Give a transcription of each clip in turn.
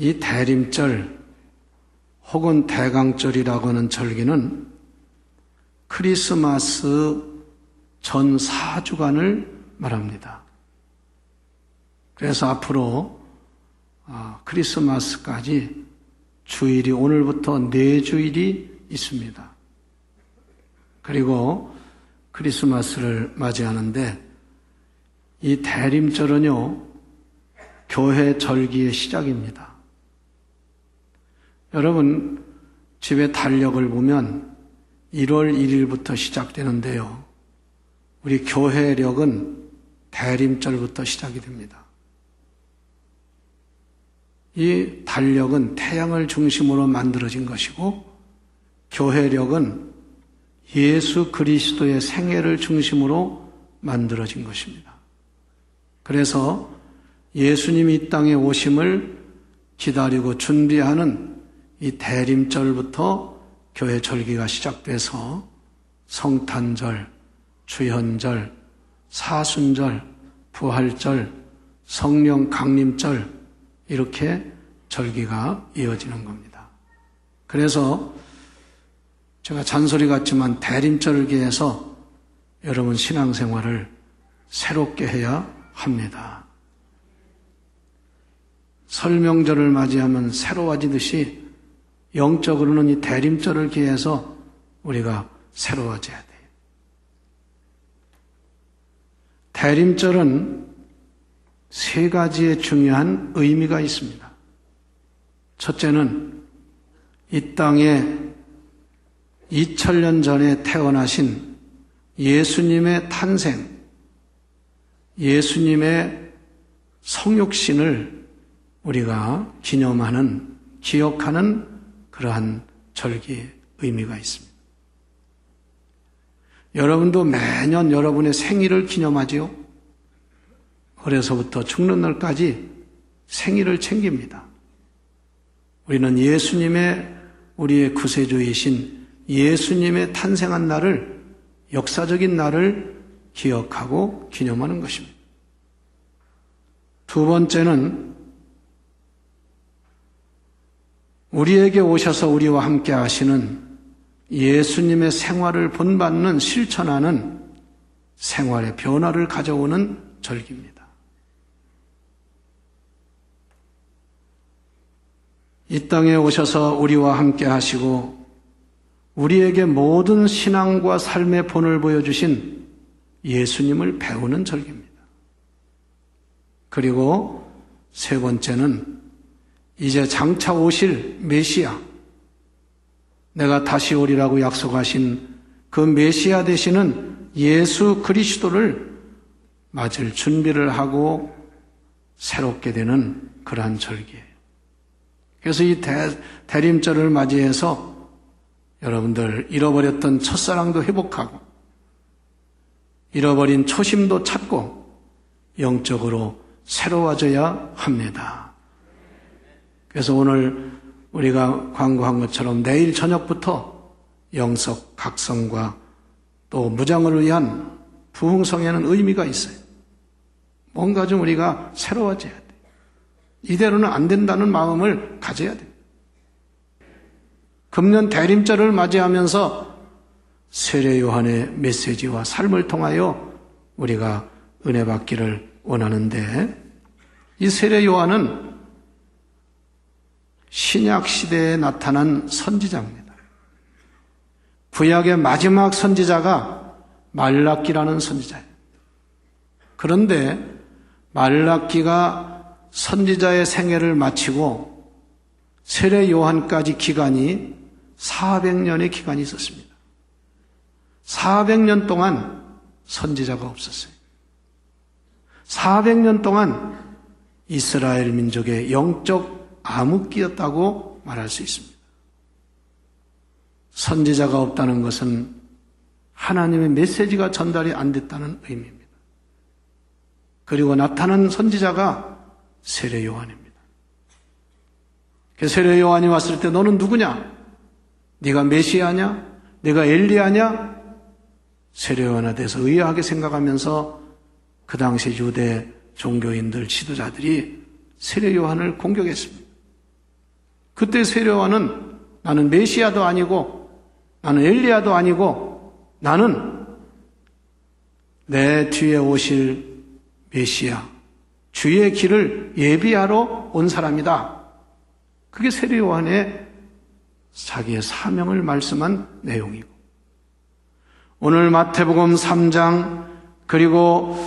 이 대림절 혹은 대강절이라고 하는 절기는 크리스마스 전 4주간을 말합니다. 그래서 앞으로 크리스마스까지 주일이 오늘부터 4주일이 있습니다. 그리고 크리스마스를 맞이하는데 이 대림절은요, 교회 절기의 시작입니다. 여러분, 집의 달력을 보면 1월 1일부터 시작되는데요. 우리 교회력은 대림절부터 시작이 됩니다. 이 달력은 태양을 중심으로 만들어진 것이고 교회력은 예수 그리스도의 생애를 중심으로 만들어진 것입니다. 그래서 예수님이 이 땅에 오심을 기다리고 준비하는 이 대림절부터 교회 절기가 시작돼서 성탄절, 주현절, 사순절, 부활절, 성령 강림절 이렇게 절기가 이어지는 겁니다. 그래서 제가 잔소리 같지만 대림절기에서 여러분 신앙생활을 새롭게 해야 합니다. 설명절을 맞이하면 새로워지듯이 영적으로는 이 대림절을 기해서 우리가 새로워져야 돼요. 대림절은 3가지의 중요한 의미가 있습니다. 첫째는 이 땅에 2000년 전에 태어나신 예수님의 탄생, 예수님의 성육신을 우리가 기념하는, 기억하는 그러한 절기의 의미가 있습니다. 여러분도 매년 여러분의 생일을 기념하지요? 어려서부터 죽는 날까지 생일을 챙깁니다. 우리는 예수님의, 우리의 구세주이신 예수님의 탄생한 날을, 역사적인 날을 기억하고 기념하는 것입니다. 두 번째는 우리에게 오셔서 우리와 함께 하시는 예수님의 생활을 본받는, 실천하는 생활의 변화를 가져오는 절기입니다. 이 땅에 오셔서 우리와 함께 하시고 우리에게 모든 신앙과 삶의 본을 보여주신 예수님을 배우는 절기입니다. 그리고 세 번째는 이제 장차 오실 메시아, 내가 다시 오리라고 약속하신 그 메시아 되시는 예수 그리스도를 맞을 준비를 하고 새롭게 되는 그러한 절기예요. 그래서 이 대림절을 맞이해서 여러분들 잃어버렸던 첫사랑도 회복하고 잃어버린 초심도 찾고 영적으로 새로워져야 합니다. 그래서 오늘 우리가 광고한 것처럼 내일 저녁부터 영석 각성과 또 무장을 위한 부흥성에는 의미가 있어요. 뭔가 좀 우리가 새로워져야 돼요. 이대로는 안 된다는 마음을 가져야 돼요. 금년 대림절을 맞이하면서 세례 요한의 메시지와 삶을 통하여 우리가 은혜 받기를 원하는데, 이 세례 요한은 신약 시대에 나타난 선지자입니다. 구약의 마지막 선지자가 말라기라는 선지자예요. 그런데 말라기가 선지자의 생애를 마치고 세례 요한까지 기간이 400년의 기간이 있었습니다. 400년 동안 선지자가 없었어요. 400년 동안 이스라엘 민족의 영적 암흑기였다고 말할 수 있습니다. 선지자가 없다는 것은 하나님의 메시지가 전달이 안 됐다는 의미입니다. 그리고 나타난 선지자가 세례 요한입니다. 세례 요한이 왔을 때 너는 누구냐? 네가 메시아냐? 네가 엘리야냐? 세례 요한에 대해서 의아하게 생각하면서 그 당시 유대 종교인들, 지도자들이 세례 요한을 공격했습니다. 그때 세례요한은 나는 메시아도 아니고 나는 엘리야도 아니고 나는 내 뒤에 오실 메시아, 주의 길을 예비하러 온 사람이다. 그게 세례요한의 자기의 사명을 말씀한 내용이고, 오늘 마태복음 3장 그리고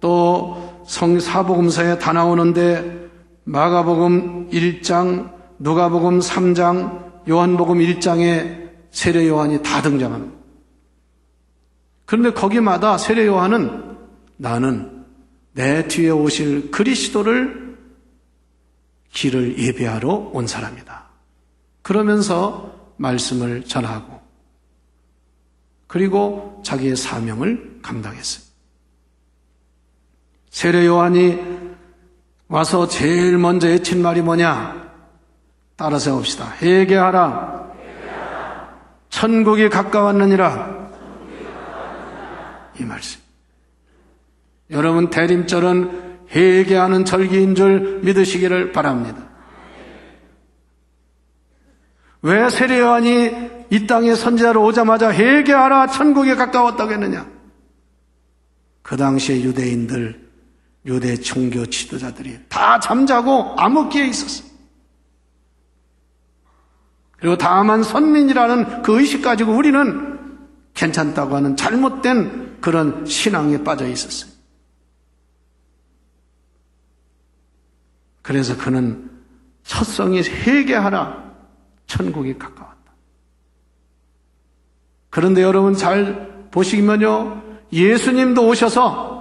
또 사복음서에 다 나오는데 마가복음 1장, 누가복음 3장, 요한복음 1장에 세례요한이 다 등장합니다. 그런데 거기마다 세례요한은 나는 내 뒤에 오실 그리스도를 길을 예비하러 온 사람이다. 그러면서 말씀을 전하고 그리고 자기의 사명을 감당했어요. 세례요한이 와서 제일 먼저 외친 말이 뭐냐? 따라서 해봅시다. 회개하라. 천국이 가까웠느니라. 이 말씀. 여러분, 대림절은 회개하는 절기인 줄 믿으시기를 바랍니다. 왜 세례요한이 이 땅에 선지자로 오자마자 회개하라, 천국이 가까웠다고 했느냐? 그 당시에 유대인들, 유대 종교 지도자들이 다 잠자고 암흑기에 있었어요. 그리고 다만 선민이라는 그 의식 가지고 우리는 괜찮다고 하는 잘못된 그런 신앙에 빠져 있었어요. 그래서 그는 첫성이 회개하라, 천국이 가까웠다. 그런데 여러분 잘 보시면요, 예수님도 오셔서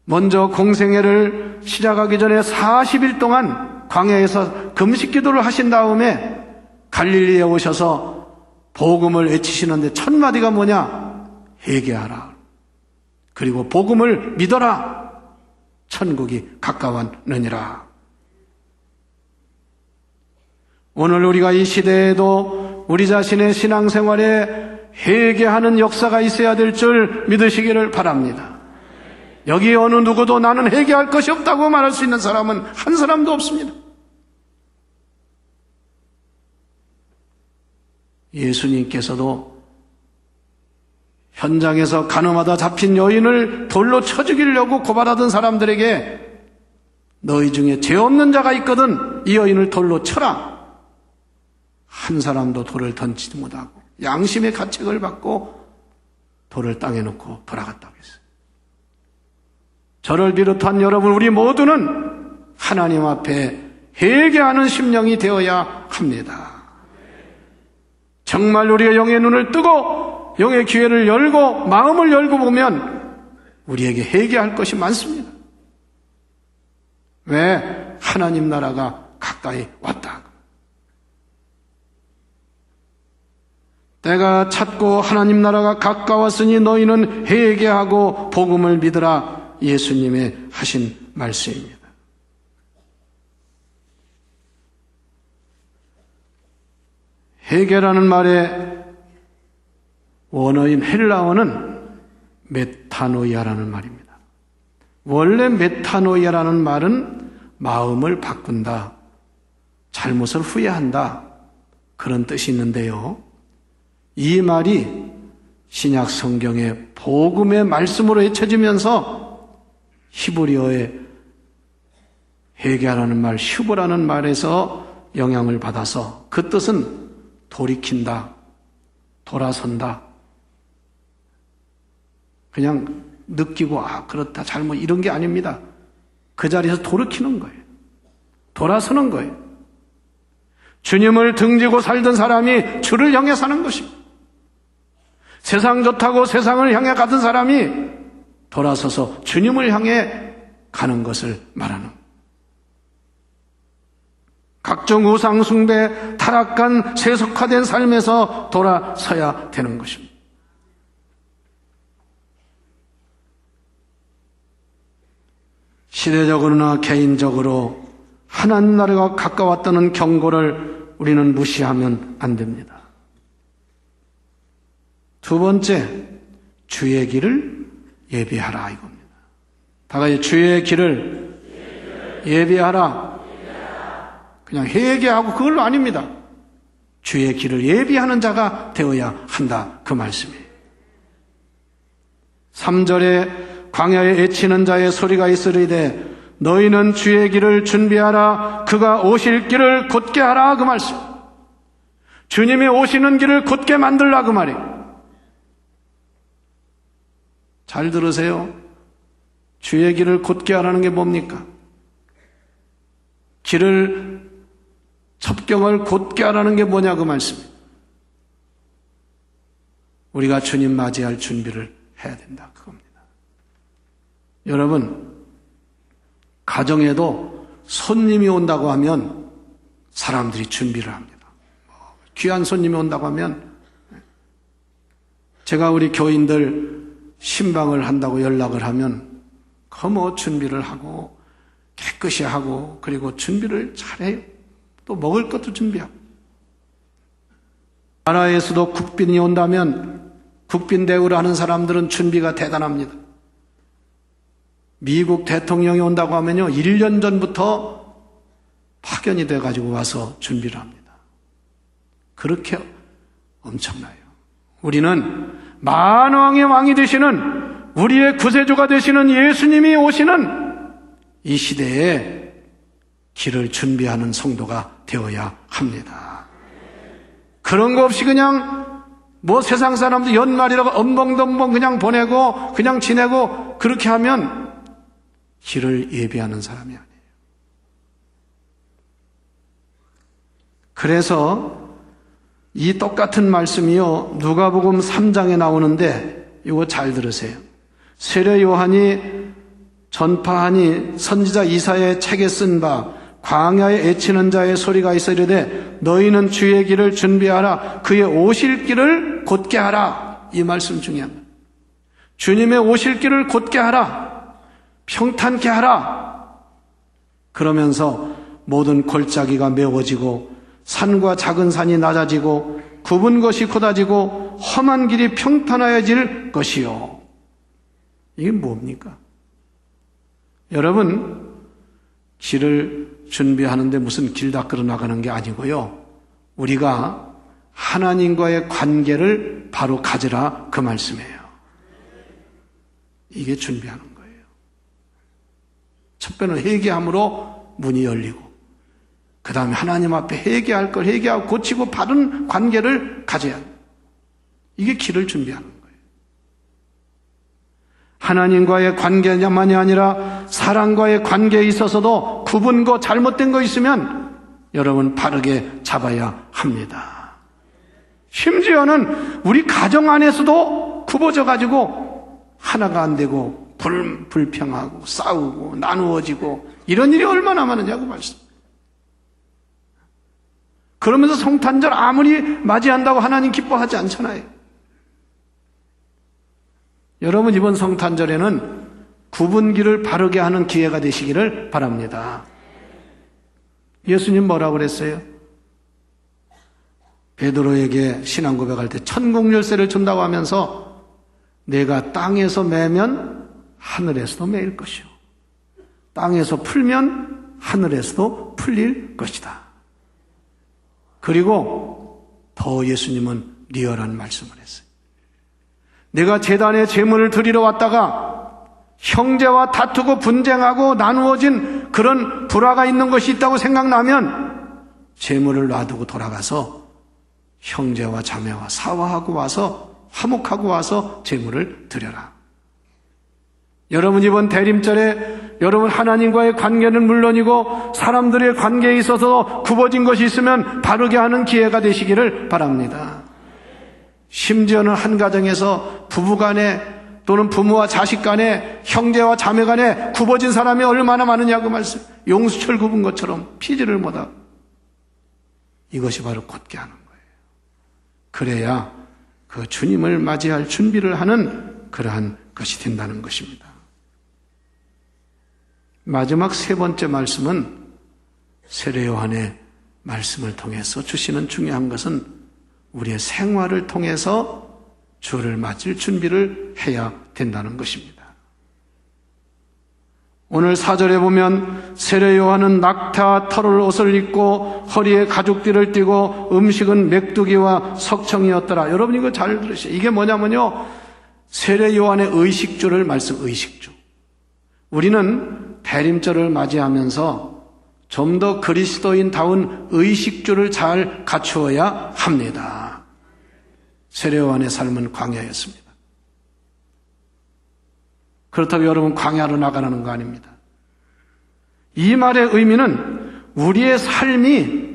먼저 공생애를 시작하기 전에 40일 동안 광야에서 금식 기도를 하신 다음에 갈릴리에 오셔서 복음을 외치시는데 첫 마디가 뭐냐? 회개하라. 그리고 복음을 믿어라. 천국이 가까웠느니라. 오늘 우리가 이 시대에도 우리 자신의 신앙생활에 회개하는 역사가 있어야 될 줄 믿으시기를 바랍니다. 여기 어느 누구도 나는 회개할 것이 없다고 말할 수 있는 사람은 한 사람도 없습니다. 예수님께서도 현장에서 가늠하다 잡힌 여인을 돌로 쳐 죽이려고 고발하던 사람들에게 너희 중에 죄 없는 자가 있거든 이 여인을 돌로 쳐라. 한 사람도 돌을 던지지 못하고 양심의 가책을 받고 돌을 땅에 놓고 돌아갔다고 했어요. 저를 비롯한 여러분, 우리 모두는 하나님 앞에 회개하는 심령이 되어야 합니다. 정말 우리가 영의 눈을 뜨고 영의 기회를 열고 마음을 열고 보면 우리에게 회개할 것이 많습니다. 왜? 하나님 나라가 가까이 왔다. 때가 찼고 하나님 나라가 가까웠으니 너희는 회개하고 복음을 믿으라. 예수님의 하신 말씀입니다. 회개라는 말의 원어인 헬라어는 메타노이아라는 말입니다. 원래 메타노이아라는 말은 마음을 바꾼다, 잘못을 후회한다, 그런 뜻이 있는데요. 이 말이 신약 성경의 복음의 말씀으로 헤쳐지면서 히브리어의 회개하라는 말, 슈브라는 말에서 영향을 받아서 그 뜻은 돌이킨다, 돌아선다. 그냥 느끼고 그렇다, 잘못 이런 게 아닙니다. 그 자리에서 돌이키는 거예요. 돌아서는 거예요. 주님을 등지고 살던 사람이 주를 향해 사는 것입니다. 세상 좋다고 세상을 향해 가던 사람이 돌아서서 주님을 향해 가는 것을 말하는 거예요. 각종 우상 숭배, 타락한 세속화된 삶에서 돌아서야 되는 것입니다. 시대적으로나 개인적으로 하나님 나라가 가까웠다는 경고를 우리는 무시하면 안 됩니다. 두 번째, 주의 길을 예비하라 이겁니다. 다 같이 주의 길을 예비하라. 그냥 회개하고 그걸로 아닙니다. 주의 길을 예비하는 자가 되어야 한다. 그 말씀이에요. 3절에 광야에 애치는 자의 소리가 있으리되 너희는 주의 길을 준비하라. 그가 오실 길을 곧게 하라. 그 말씀. 주님이 오시는 길을 곧게 만들라. 그 말이에요. 잘 들으세요. 주의 길을 곧게 하라는 게 뭡니까? 첩경을 곧게 하라는 게 뭐냐 그 말씀이에요. 우리가 주님 맞이할 준비를 해야 된다 그겁니다. 여러분, 가정에도 손님이 온다고 하면 사람들이 준비를 합니다. 귀한 손님이 온다고 하면 제가 우리 교인들 신방을 한다고 연락을 하면 뭐 준비를 하고 깨끗이 하고 그리고 준비를 잘해요. 또 먹을 것도 준비하고. 나라에서도 국빈이 온다면 국빈 대우를 하는 사람들은 준비가 대단합니다. 미국 대통령이 온다고 하면요 1년 전부터 파견이 돼가지고 와서 준비를 합니다. 그렇게 엄청나요. 우리는 만왕의 왕이 되시는 우리의 구세주가 되시는 예수님이 오시는 이 시대에 길을 준비하는 성도가 되어야 합니다. 그런 거 없이 그냥 세상 사람들 연말이라고 엄벙덤벙 그냥 보내고 그냥 지내고 그렇게 하면 길을 예비하는 사람이 아니에요. 그래서 이 똑같은 말씀이요 누가복음 3장에 나오는데 이거 잘 들으세요. 세례 요한이 전파하니 선지자 이사야의 책에 쓴 바 광야에 애치는 자의 소리가 있어 이르되 너희는 주의 길을 준비하라. 그의 오실 길을 곧게 하라. 이 말씀 중요합니다. 주님의 오실 길을 곧게 하라. 평탄케 하라. 그러면서 모든 골짜기가 메워지고 산과 작은 산이 낮아지고 굽은 것이 곧아지고 험한 길이 평탄하여질 것이요. 이게 뭡니까? 여러분, 길을 준비하는데 무슨 길 닦으러 나가는 게 아니고요. 우리가 하나님과의 관계를 바로 가지라 그 말씀이에요. 이게 준비하는 거예요. 첫 번째는 회개함으로 문이 열리고 그 다음에 하나님 앞에 회개할 걸 회개하고 고치고 바른 관계를 가져야 합니다. 이게 길을 준비하는 거예요. 하나님과의 관계만이 아니라 사람과의 관계에 있어서도 굽은 거 잘못된 거 있으면 여러분 바르게 잡아야 합니다. 심지어는 우리 가정 안에서도 굽어져 가지고 하나가 안 되고 불평하고 싸우고 나누어지고 이런 일이 얼마나 많으냐고 말씀. 그러면서 성탄절 아무리 맞이한다고 하나님 기뻐하지 않잖아요. 여러분 이번 성탄절에는 굽은 길을 바르게 하는 기회가 되시기를 바랍니다. 예수님 뭐라고 그랬어요? 베드로에게 신앙 고백할 때 천국 열쇠를 준다고 하면서 내가 땅에서 매면 하늘에서도 매일 것이요 땅에서 풀면 하늘에서도 풀릴 것이다. 그리고 더 예수님은 리얼한 말씀을 했어요. 내가 제단에 제물을 드리러 왔다가 형제와 다투고 분쟁하고 나누어진 그런 불화가 있는 것이 있다고 생각나면 제물을 놔두고 돌아가서 형제와 자매와 사화하고 와서 화목하고 와서 제물을 드려라. 여러분 이번 대림절에 여러분 하나님과의 관계는 물론이고 사람들의 관계에 있어서 굽어진 것이 있으면 바르게 하는 기회가 되시기를 바랍니다. 심지어는 한 가정에서 부부간에 또는 부모와 자식 간에 형제와 자매 간에 굽어진 사람이 얼마나 많으냐고 말씀. 용수철 굽은 것처럼 피지를 못하고 이것이 바로 곧게 하는 거예요. 그래야 그 주님을 맞이할 준비를 하는 그러한 것이 된다는 것입니다. 마지막 세 번째 말씀은 세례 요한의 말씀을 통해서 주시는 중요한 것은 우리의 생활을 통해서 주를 맞을 준비를 해야 된다는 것입니다. 오늘 4절에 보면 세례 요한은 낙타 털을 옷을 입고 허리에 가죽띠를 띠고 음식은 메뚜기와 석청이었더라. 여러분 이거 잘 들으세요. 이게 뭐냐면요, 세례 요한의 의식주를 의식주. 우리는 대림절을 맞이하면서 좀 더 그리스도인다운 의식주를 잘 갖추어야 합니다. 세례 요한의 삶은 광야였습니다. 그렇다고 여러분 광야로 나가라는 거 아닙니다. 이 말의 의미는 우리의 삶이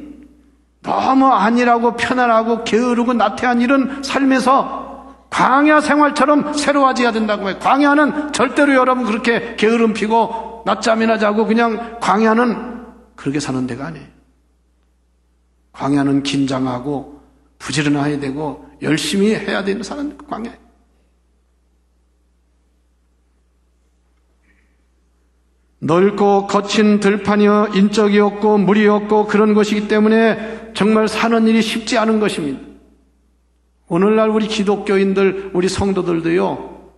너무 안일하고 편안하고 게으르고 나태한 이런 삶에서 광야 생활처럼 새로워져야 된다고 해요. 광야는 절대로 여러분 그렇게 게으름 피고 낮잠이나 자고 그냥 광야는 그렇게 사는 데가 아니에요. 광야는 긴장하고 부지런해야 되고 열심히 해야 되는 사는 광야예요. 넓고 거친 들판이여 인적이 없고 물이 없고 그런 것이기 때문에 정말 사는 일이 쉽지 않은 것입니다. 오늘날 우리 기독교인들, 우리 성도들도요,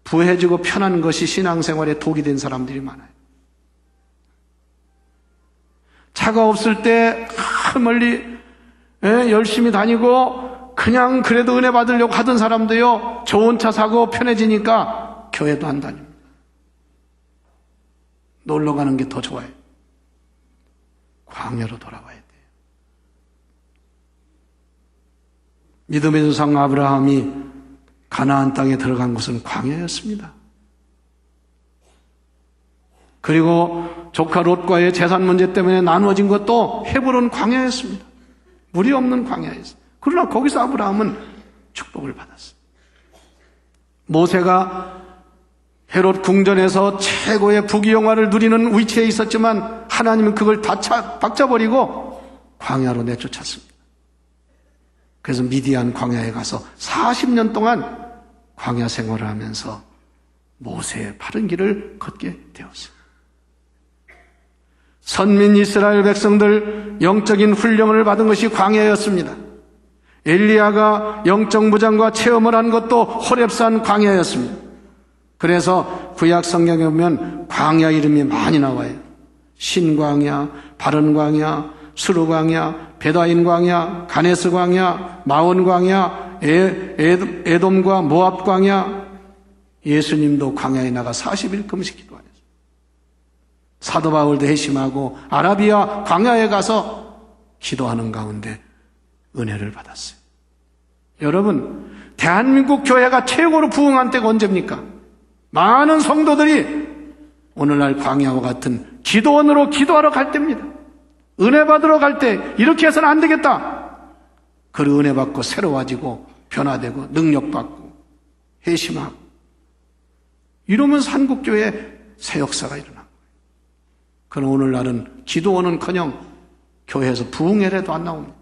부해지고 편한 것이 신앙생활에 독이 된 사람들이 많아요. 차가 없을 때 멀리 열심히 다니고 그냥 그래도 은혜 받으려고 하던 사람도요, 좋은 차 사고 편해지니까 교회도 안 다닙니다. 놀러 가는 게 더 좋아요. 광야로 돌아와야 돼요. 믿음의 조상 아브라함이 가나안 땅에 들어간 곳은 광야였습니다. 그리고 조카 롯과의 재산 문제 때문에 나누어진 것도 헤브론 광야였습니다. 물이 없는 광야였어요. 그러나 거기서 아브라함은 축복을 받았어요. 모세가 헤롯 궁전에서 최고의 부귀영화를 누리는 위치에 있었지만 하나님은 그걸 다 박차버리고 광야로 내쫓았습니다. 그래서 미디안 광야에 가서 40년 동안 광야 생활을 하면서 모세의 바른 길을 걷게 되었어요. 선민 이스라엘 백성들 영적인 훈련을 받은 것이 광야였습니다. 엘리야가 영적 무장과 체험을 한 것도 호렙산 광야였습니다. 그래서 구약 성경에 보면 광야 이름이 많이 나와요. 신광야, 바른 광야, 수르 광야, 베다인 광야, 가네스 광야, 마온 광야, 에돔과 모압 광야. 예수님도 광야에 나가 40일 금식 기도하셨어요. 사도 바울도 회심하고 아라비아 광야에 가서 기도하는 가운데 은혜를 받았어요. 여러분, 대한민국 교회가 최고로 부흥한 때가 언제입니까? 많은 성도들이 오늘날 광야와 같은 기도원으로 기도하러 갈 때입니다. 은혜 받으러 갈 때 이렇게 해서는 안 되겠다. 그 은혜 받고 새로워지고 변화되고 능력받고 회심하고 이러면서 한국교회에 새 역사가 일어난 거예요. 그러나 오늘날은 기도원은커녕 교회에서 부흥회라도 안 나옵니다.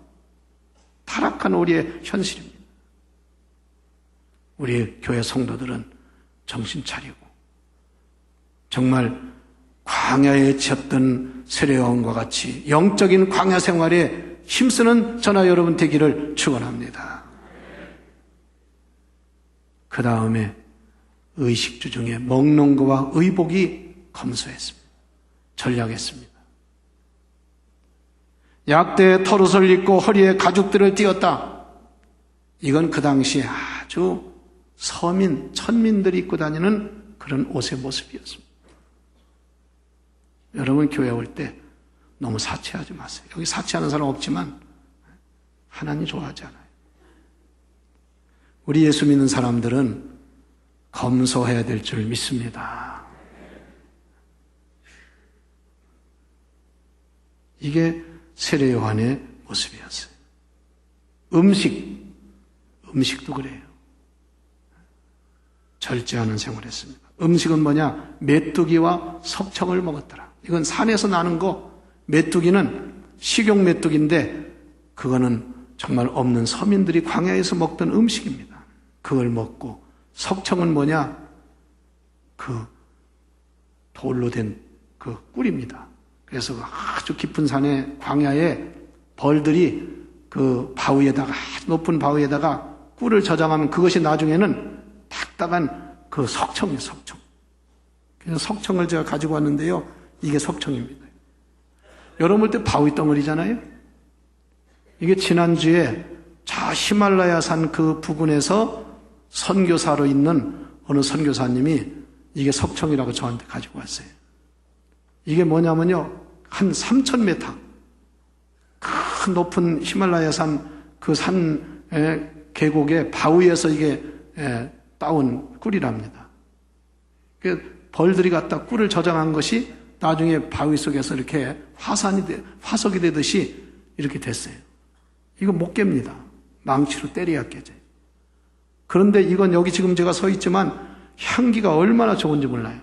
타락한 우리의 현실입니다. 우리 교회 성도들은 정신 차리고 정말 광야에 지쳤던 세례요한과 같이 영적인 광야 생활에 힘쓰는 저나 여러분 되기를 축원합니다. 그 다음에 의식주 중에 먹는 거와 의복이 검소했습니다. 전략했습니다. 약대에 털옷을 입고 허리에 가죽들을 띄었다. 이건 그 당시에 아주 서민, 천민들이 입고 다니는 그런 옷의 모습이었습니다. 여러분 교회 올 때 너무 사치하지 마세요. 여기 사치하는 사람 없지만 하나님 좋아하지 않아요. 우리 예수 믿는 사람들은 검소해야 될 줄 믿습니다. 이게 세례 요한의 모습이었어요. 음식도 그래요. 절제하는 생활을 했습니다. 음식은 뭐냐? 메뚜기와 석청을 먹었더라. 이건 산에서 나는 거, 메뚜기는 식용 메뚜기인데 그거는 정말 없는 서민들이 광야에서 먹던 음식입니다. 그걸 먹고 석청은 뭐냐? 그 돌로 된 그 꿀입니다. 그래서 아주 깊은 산에 광야에 벌들이 그 바위에다가 아주 높은 바위에다가 꿀을 저장하면 그것이 나중에는 딱딱한 그 석청이에요, 석청. 그래서 석청을 제가 가지고 왔는데요. 이게 석청입니다. 여러분 볼 때 바위 덩어리잖아요. 이게 지난주에 저 히말라야산 그 부근에서 선교사로 있는 어느 선교사님이 이게 석청이라고 저한테 가지고 왔어요. 이게 뭐냐면요. 한 3,000m 큰 높은 히말라야산 그 산 계곡의 바위에서 이게 따온 꿀이랍니다. 벌들이 갖다 꿀을 저장한 것이 나중에 바위 속에서 이렇게 화석이 되듯이 이렇게 됐어요. 이거 못 깹니다. 망치로 때려야 깨져요. 그런데 이건 여기 지금 제가 서 있지만 향기가 얼마나 좋은지 몰라요.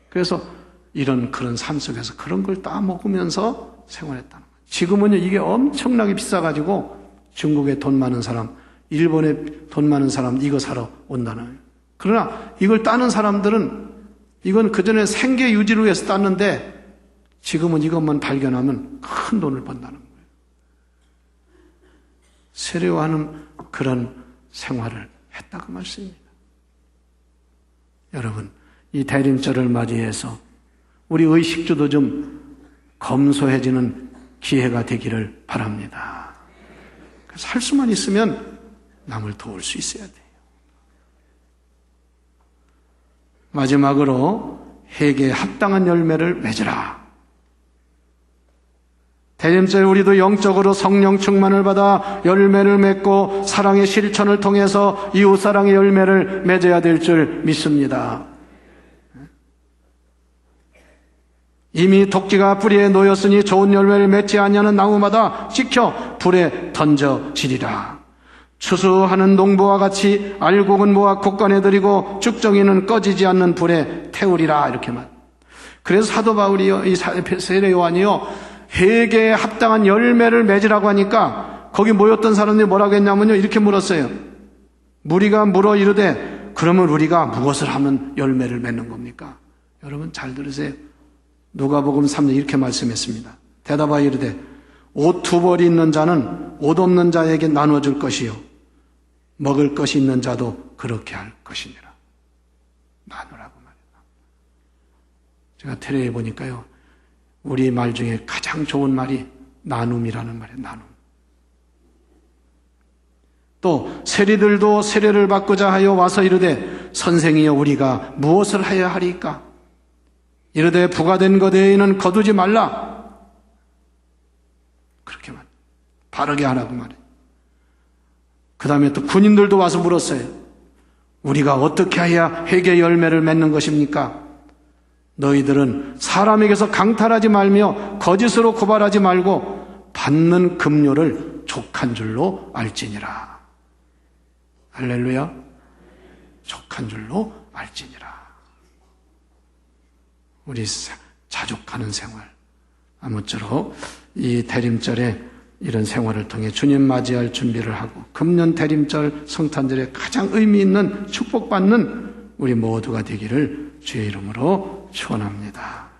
그래서 그런 산 속에서 그런 걸 따먹으면서 생활했다는 거예요. 지금은요, 이게 엄청나게 비싸가지고 중국에 돈 많은 사람, 일본에 돈 많은 사람 이거 사러 온다는 거예요. 그러나 이걸 따는 사람들은 이건 그전에 생계 유지를 위해서 땄는데 지금은 이것만 발견하면 큰 돈을 번다는 거예요. 세례요한은 그런 생활을 했다고 말씀입니다. 여러분, 이 대림절을 맞이해서 우리 의식주도 좀 검소해지는 기회가 되기를 바랍니다. 그래서 할 수만 있으면 남을 도울 수 있어야 돼요. 마지막으로 회개에 합당한 열매를 맺으라. 대림절 우리도 영적으로 성령 충만을 받아 열매를 맺고 사랑의 실천을 통해서 이웃사랑의 열매를 맺어야 될 줄 믿습니다. 이미 도끼가 뿌리에 놓였으니 좋은 열매를 맺지 아니하는 나무마다 찍혀 불에 던져지리라. 추수하는 농부와 같이 알곡은 모아 곡간에 들이고 쭉정이는 꺼지지 않는 불에 태우리라. 이렇게만. 그래서 사도 바울이요, 이 세례 요한이요, 회개에 합당한 열매를 맺으라고 하니까 거기 모였던 사람들이 뭐라고 했냐면요, 이렇게 물었어요. 무리가 물어 이르되 그러면 우리가 무엇을 하면 열매를 맺는 겁니까? 여러분 잘 들으세요. 누가복음 3장 이렇게 말씀했습니다. 대답하여 이르되 옷 2벌이 있는 자는 옷 없는 자에게 나눠줄 것이요 먹을 것이 있는 자도 그렇게 할 것이니라. 나누라고 말했다. 제가 테레에 보니까요, 우리 말 중에 가장 좋은 말이 나눔이라는 말이에요. 나눔. 또 세리들도 세례를 받고자 하여 와서 이르되 선생이여 우리가 무엇을 하여야 하리까? 이르되 부과된 것 외에는 거두지 말라. 그렇게 말. 바르게 하라고 말해. 그 다음에 또 군인들도 와서 물었어요. 우리가 어떻게 해야 회개 열매를 맺는 것입니까? 너희들은 사람에게서 강탈하지 말며 거짓으로 고발하지 말고 받는 급료를 족한 줄로 알지니라. 할렐루야. 족한 줄로 알지니라. 우리 자족하는 생활, 아무쪼록 이 대림절에 이런 생활을 통해 주님 맞이할 준비를 하고 금년 대림절 성탄절에 가장 의미 있는 축복받는 우리 모두가 되기를 주의 이름으로 축원합니다.